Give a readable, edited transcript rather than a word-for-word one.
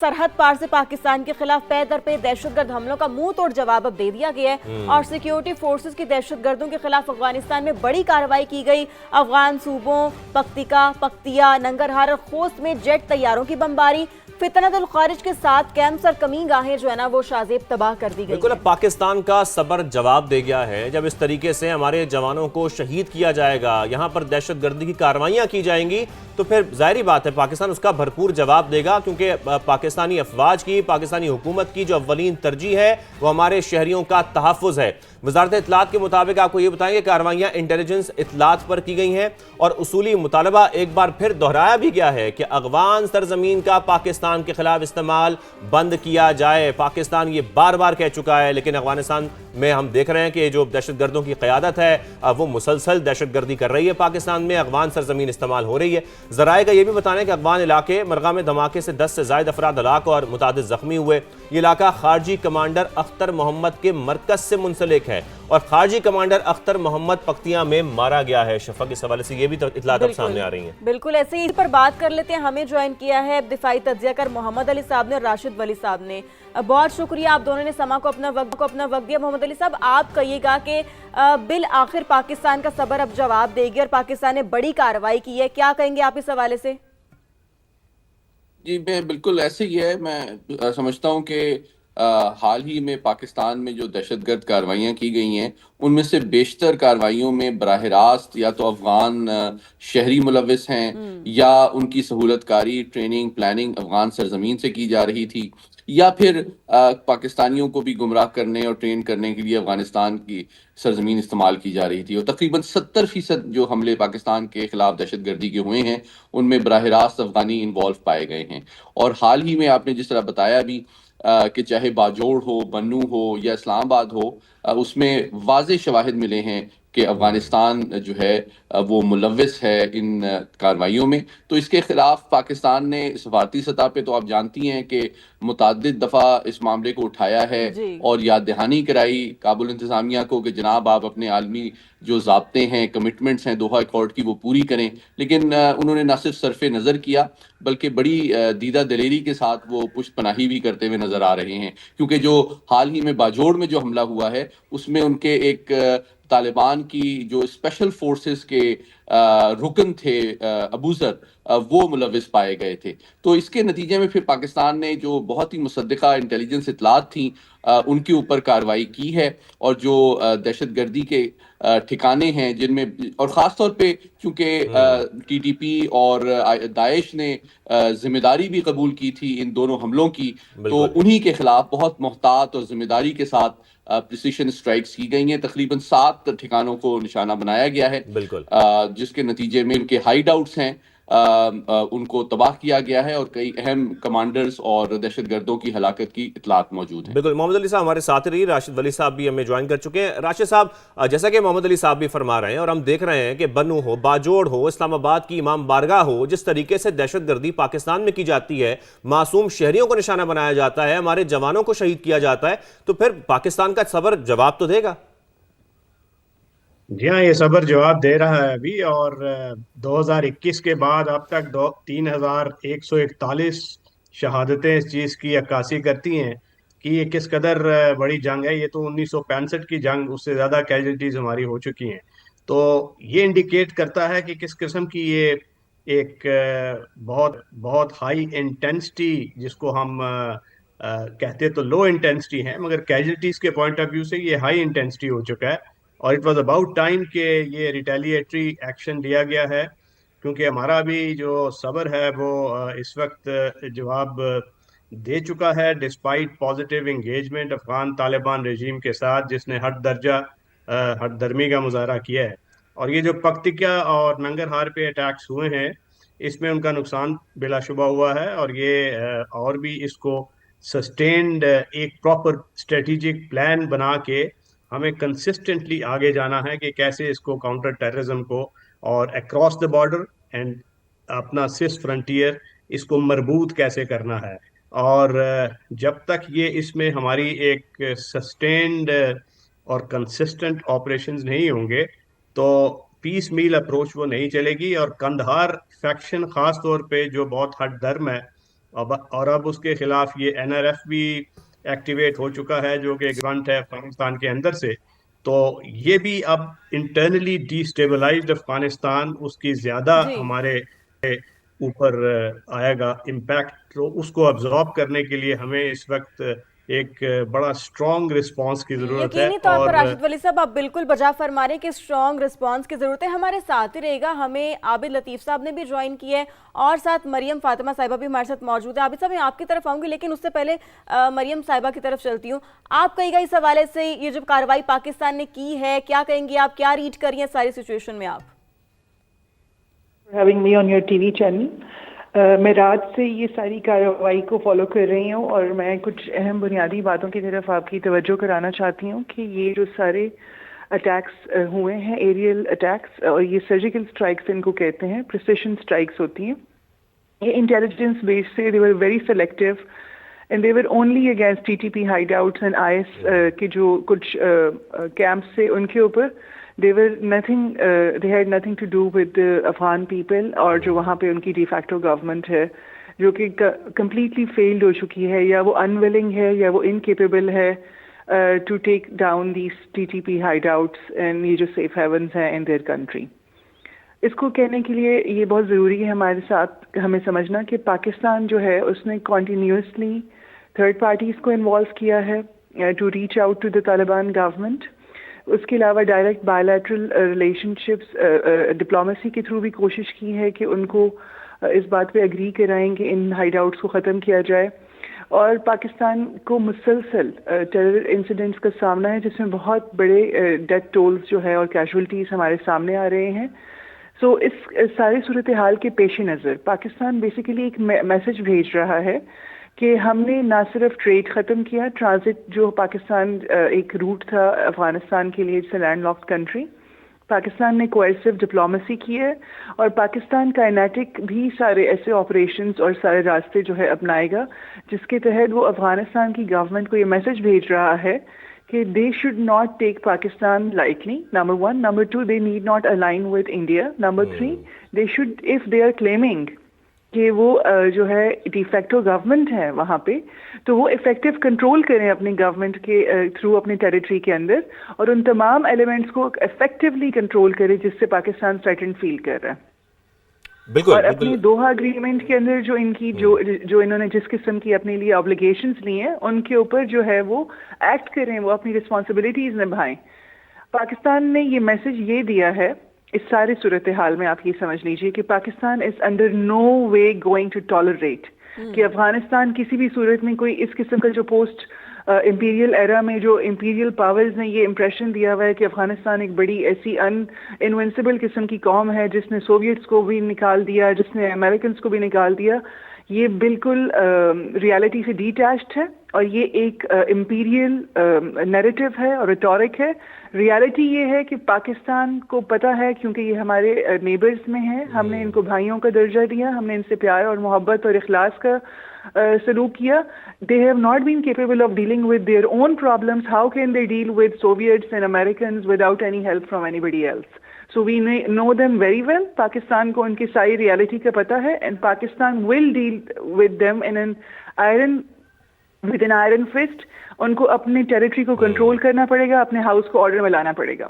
सरहद पार से पाकिस्तान के खिलाफ पे दर पे दहशतगर्द हमलों का मुंह तोड़ जवाब अब दे दिया गया है और सिक्योरिटी फोर्सेस की दहशतगर्दों के खिलाफ अफगानिस्तान में बड़ी कार्रवाई की गई। अफगान सूबों पख्तिका, पख्तिया, नंगरहार और खोस्त में जेट तैयारों की बमबारी, फितनतुल खारिज के साथ कैंप्स और कमी गाहें जो है ना वो शाज़ेब तबाह कर दी गई। बिल्कुल, अब पाकिस्तान का सबर जवाब दे गया है। जब इस तरीके से हमारे जवानों को शहीद किया जाएगा, यहाँ पर दहशतगर्दी की कार्रवाइयाँ की जाएंगी, तो फिर जाहिर बात है पाकिस्तान उसका भरपूर जवाब देगा, क्योंकि पाकिस्तानी अफवाज की, पाकिस्तानी हुकूमत की जो अव्वलीन तरजीह है वो हमारे शहरियों का तहफ़्फ़ुज़ है। वज़ारत इत्तलात के मुताबिक आपको ये बताएंगे कार्रवाइयाँ इंटेलिजेंस इत्तलात पर की गई हैं और उसूली मुतालबा एक बार फिर दोहराया भी गया है कि अफ़गान सरजमीन का पाकिस्तान के खिलाफ इस्तेमाल बंद किया जाए। पाकिस्तान ये बार बार कह चुका है, लेकिन अफगानिस्तान में हम देख रहे हैं कि जो दहशतगर्दों की क़यादत है वो मुसलसल दहशतगर्दी कर रही है। पाकिस्तान में अफ़गान सरजमीन इस्तेमाल हो रही है। ज़राए का ये भी बताना है कि अफ़गान इलाके मरगा में धमाके से 10 से ज़ायद अफराद हलाक और मुतादिद ज़ख्मी हुए। ये इलाका खारजी कमांडर अख्तर मोहम्मद के मरकज़ से मुंसलिक है और खारजी कमांडर अख्तर मोहम्मद पख्तिया में मारा गया है। शफक, इस हवाले से ये भी इत्तलात अब सामने आ रही हैं। बिल्कुल ऐसे ही पर बात कर लेते हैं। हमें ज्वाइन किया है दिफाई तज्ज़ियाकार मोहम्मद अली साहब ने और राशिद वली साहब ने। बहुत शुक्रिया, आप दोनों ने समा को अपना वक्त दिया। मोहम्मद अली साहब, आप कहिएगा कि बिल आखिर पाकिस्तान का सबर अब जवाब देगी और पाकिस्तान ने बड़ी कार्रवाई की है, क्या कहेंगे आप इस हवाले से? जी, मैं बिल्कुल ऐसे ही है। मैं समझता हूँ कि हाल ही में पाकिस्तान में जो दहशतगर्द कार्रवाइयाँ की गई हैं, उनमें से बेशतर कार्रवाइयों में बराह रास्त या तो अफगान शहरी मुलविस हैं या उनकी सहूलतकारी, ट्रेनिंग, प्लानिंग अफगान सरजमीन से की जा रही थी, या फिर पाकिस्तानियों को भी गुमराह करने और ट्रेन करने के लिए अफगानिस्तान की सरजमीन इस्तेमाल की जा रही थी। और तकरीबन 70% जो हमले पाकिस्तान के खिलाफ दहशतगर्दी के हुए हैं, उनमें बराह रास्त अफगानी इन्वॉल्व पाए गए हैं। और हाल ही में आपने जिस तरह बताया भी कि चाहे बाजोड़ हो, बन्नू हो या इस्लामाबाद हो, उसमें वाज़ेह शवाहिद मिले हैं कि अफगानिस्तान जो है वो मुलव्विस है इन कार्रवाइयों में। तो इसके खिलाफ पाकिस्तान ने सफारती सतह पे तो आप जानती हैं कि मुतअद्दिद दफ़ा इस मामले को उठाया है और याद दहानी कराई काबुल इंतज़ामिया को कि जनाब आप अपने आलमी जो ज़ाब्ते हैं, कमिटमेंट्स हैं दोहा अकॉर्ड की, वो पूरी करें। लेकिन उन्होंने न सिर्फ सरफ़े नज़र किया, बल्कि बड़ी दीदा दलेरी के साथ वो पुष्ट पनाही भी करते हुए नज़र आ रहे हैं। क्योंकि जो हाल ही में बाजोड़ में जो हमला हुआ है, उसमें उनके एक तालिबान की जो स्पेशल फोर्सेस के रुकन थे अबूजर, वो मुलविस पाए गए थे। तो इसके नतीजे में फिर पाकिस्तान ने जो बहुत ही मुसद्दिका इंटेलिजेंस इत्तलात थी उनके ऊपर कार्रवाई की है और जो दहशतगर्दी के ठिकाने हैं जिनमें, और ख़ास तौर पे चूँकि टीटीपी और दाइश ने जिम्मेदारी भी कबूल की थी इन दोनों हमलों की, तो उन्हीं के खिलाफ बहुत मुहतात और जिम्मेदारी के साथ प्रिसिशन स्ट्राइक्स की गई हैं। तकरीबन 7 ठिकानों को निशाना बनाया गया है, जिसके नतीजे में उनके हाइड आउट्स हैं, उनको तबाह किया गया है और कई अहम कमांडर्स और दहशतगर्दों की हलाकत की इतलात मौजूद है। बिल्कुल, मोहम्मद अली साहब हमारे साथ ही रही, राशिद वली साहब भी हमें ज्वाइन कर चुके हैं। राशिद साहब, जैसा कि मोहम्मद अली साहब भी फरमा रहे हैं और हम देख रहे हैं कि बन्नू हो, बाजोड़ हो, इस्लामाबाद की इमाम बारगाह हो, जिस तरीके से दहशतगर्दी पाकिस्तान में की जाती है, मासूम शहरियों को निशाना बनाया जाता है, हमारे जवानों को शहीद किया जाता है, तो फिर पाकिस्तान का सबर जवाब तो देगा? जी हाँ, ये सबर जवाब दे रहा है अभी। और 2021 के बाद अब तक 3141 शहादतें इस चीज़ की अक्कासी करती हैं कि ये किस कदर बड़ी जंग है। ये तो 1965 की जंग, उससे ज़्यादा कैजुअल्टीज हमारी हो चुकी हैं। तो ये इंडिकेट करता है कि किस किस्म की ये एक बहुत बहुत हाई इंटेंसिटी, जिसको हम कहते तो लो इंटेंसिटी है, मगर कैजुअल्टीज के पॉइंट ऑफ व्यू से ये हाई इंटेंसिटी हो चुका है। और इट वाज अबाउट टाइम कि ये रिटेलिएटरी एक्शन लिया गया है, क्योंकि हमारा भी जो सब्र है वो इस वक्त जवाब दे चुका है, despite positive engagement Afghan Taliban regime के साथ, जिसने हट दर्मी का मुजाहरा किया है। और ये जो पख्तिका और नंगरहार पे अटैक्स हुए हैं, इसमें उनका नुकसान बिलाशुबा हुआ है। और ये और भी इसको सस्टेन्ड एक प्रॉपर स्ट्रेटेजिक प्लान बना के हमें कंसिस्टेंटली आगे जाना है कि कैसे इसको काउंटर टेररिज्म को और अक्रॉस द बॉर्डर एंड अपना सिस फ्रंटियर इसको मजबूत कैसे करना है। और जब तक ये इसमें हमारी एक सस्टेन्ड और कंसिस्टेंट ऑपरेशंस नहीं होंगे, तो पीस मील अप्रोच वो नहीं चलेगी। और कंधार फैक्शन खास तौर पे जो बहुत हट धर्म है, اور اب اس کے خلاف یہ NRF بھی ایکٹیویٹ ہو چکا ہے جو کہ گرانٹ ہے افغانستان کے اندر سے. تو یہ بھی اب انٹرنلی ڈی اسٹیبلائزڈ افغانستان اس کی زیادہ جی ہمارے اوپر آئے گا امپیکٹ. تو اس کو ابزارب کرنے کے لیے ہمیں اس وقت ایک بڑا اسٹرانگ رسپانس کی ضرورت ہے. یقینی طور پر اور راشد ولی صاحب آپ بالکل بجا فرما رہے ہیں کہ اسٹرانگ رسپانس کی ضرورت ہے. ہمارے ساتھ ہی رہے گا, ہمیں عابد لطیف صاحب نے بھی جوائن کی ہے اور ساتھ مریم فاطمہ صاحبہ بھی ہمارے ساتھ موجود ہے. عابد صاحب میں آپ کی طرف آؤں گی, لیکن اس سے پہلے مریم صاحبہ کی طرف چلتی ہوں. آپ کہیں گا اس حوالے سے یہ جو کارروائی پاکستان نے کی ہے, کیا کہیں گی آپ, کیا ریڈ کر رہی ہیں ساری سچویشن میں آپ؟ having me on your TV channel. میں رات سے یہ ساری کارروائی کو فالو کر رہی ہوں اور میں کچھ اہم بنیادی باتوں کی طرف آپ کی توجہ کرانا چاہتی ہوں کہ یہ جو سارے اٹیکس ہوئے ہیں, ایریل اٹیکس, اور یہ سرجیکل اسٹرائکس ان کو کہتے ہیں, پریسیشن اسٹرائکس ہوتی ہیں, یہ انٹیلیجنس بیس سے they were very selective and they were only against TTP hideouts and IS کے جو کچھ کیمپس سے ان کے اوپر. they had nothing to do with the Afghan people, اور جو وہاں پہ ان کی ڈی فیکٹو گورنمنٹ ہے جو کہ کمپلیٹلی فیلڈ ہو چکی ہے, یا وہ انولنگ ہے یا وہ انکیپیبل ہے to take down these TTP hideouts and یہ جو سیف ہیونس ہیں ان دیئر کنٹری. اس کو کہنے کے لیے یہ بہت ضروری ہے ہمارے ساتھ ہمیں سمجھنا کہ پاکستان جو ہے اس نے کنٹینیوسلی تھرڈ پارٹیز کو انوالو کیا ہے to reach out to the Taliban government. اس کے علاوہ direct bilateral relationships diplomacy کے تھرو بھی کوشش کی ہے کہ ان کو اس بات پہ اگری کرائیں کہ ان ہائیڈ آؤٹس کو ختم کیا جائے. اور پاکستان کو مسلسل ٹیرر انسیڈنٹس کا سامنا ہے جس میں بہت بڑے ڈیتھ ٹولز جو ہے اور کیجولٹیز ہمارے سامنے آ رہے ہیں. سو اس ساری صورتحال کے پیش نظر پاکستان بیسیکلی ایک میسج بھیج رہا ہے کہ ہم نے نہ صرف ٹریڈ ختم کیا, ٹرانزٹ جو پاکستان ایک روٹ تھا افغانستان کے لیے, سے لینڈ لاکڈ کنٹری, پاکستان نے کوئرسو ڈپلومیسی کی ہے اور پاکستان کائنیٹک بھی سارے ایسے آپریشنز اور سارے راستے جو ہے اپنائے گا جس کے تحت وہ افغانستان کی گورنمنٹ کو یہ میسج بھیج رہا ہے کہ they should not take Pakistan lightly, number one. Number two, they need not align with India. Number three, they should, if they are claiming کہ وہ جو ہے ڈی فیکٹو گورنمنٹ ہے وہاں پہ, تو وہ افیکٹو کنٹرول کریں اپنی گورنمنٹ کے تھرو اپنی ٹیریٹری کے اندر, اور ان تمام ایلیمنٹس کو افیکٹولی کنٹرول کرے جس سے پاکستان تھریٹن فیل کر رہا ہے. بالکل, اور اپنی دوحہ اگریمنٹ کے اندر جو ان کی جو انہوں نے جس قسم کی اپنے لیے آبلیگیشنز لی ہیں ان کے اوپر جو ہے وہ ایکٹ کریں, وہ اپنی رسپانسبلٹیز نبھائیں. پاکستان نے یہ میسج یہ دیا ہے اس سارے صورتحال میں, آپ یہ سمجھ لیجئے کہ Pakistan is under no way going to tolerate کہ افغانستان کسی بھی صورت میں کوئی اس قسم کا جو پوسٹ امپیریل ایرا میں جو امپیریل پاورز نے یہ امپریشن دیا ہوا ہے کہ افغانستان ایک بڑی ایسی انوینسیبل قسم کی قوم ہے جس نے سوویٹس کو بھی نکال دیا, جس نے امریکنس کو بھی نکال دیا, یہ بالکل ریالٹی سے ڈیٹیچڈ ہے اور یہ ایک امپیریل نیریٹو ہے اور ریٹورک ہے. ریالٹی یہ ہے کہ پاکستان کو پتہ ہے, کیونکہ یہ ہمارے نیبرز میں ہیں, ہم نے ان کو بھائیوں کا درجہ دیا, ہم نے ان سے پیار اور محبت اور اخلاص کا سلوک کیا. They have not been capable of dealing with their own problems. How can they deal with Soviets and Americans without any help from anybody else? So we know them very well. Pakistan کو ان کی ساری reality کا پتہ ہے, and Pakistan will deal with them with an iron fist. ان کو اپنی territory کو control کرنا پڑے گا, اپنے ہاؤس کو آرڈر میں لانا پڑے گا.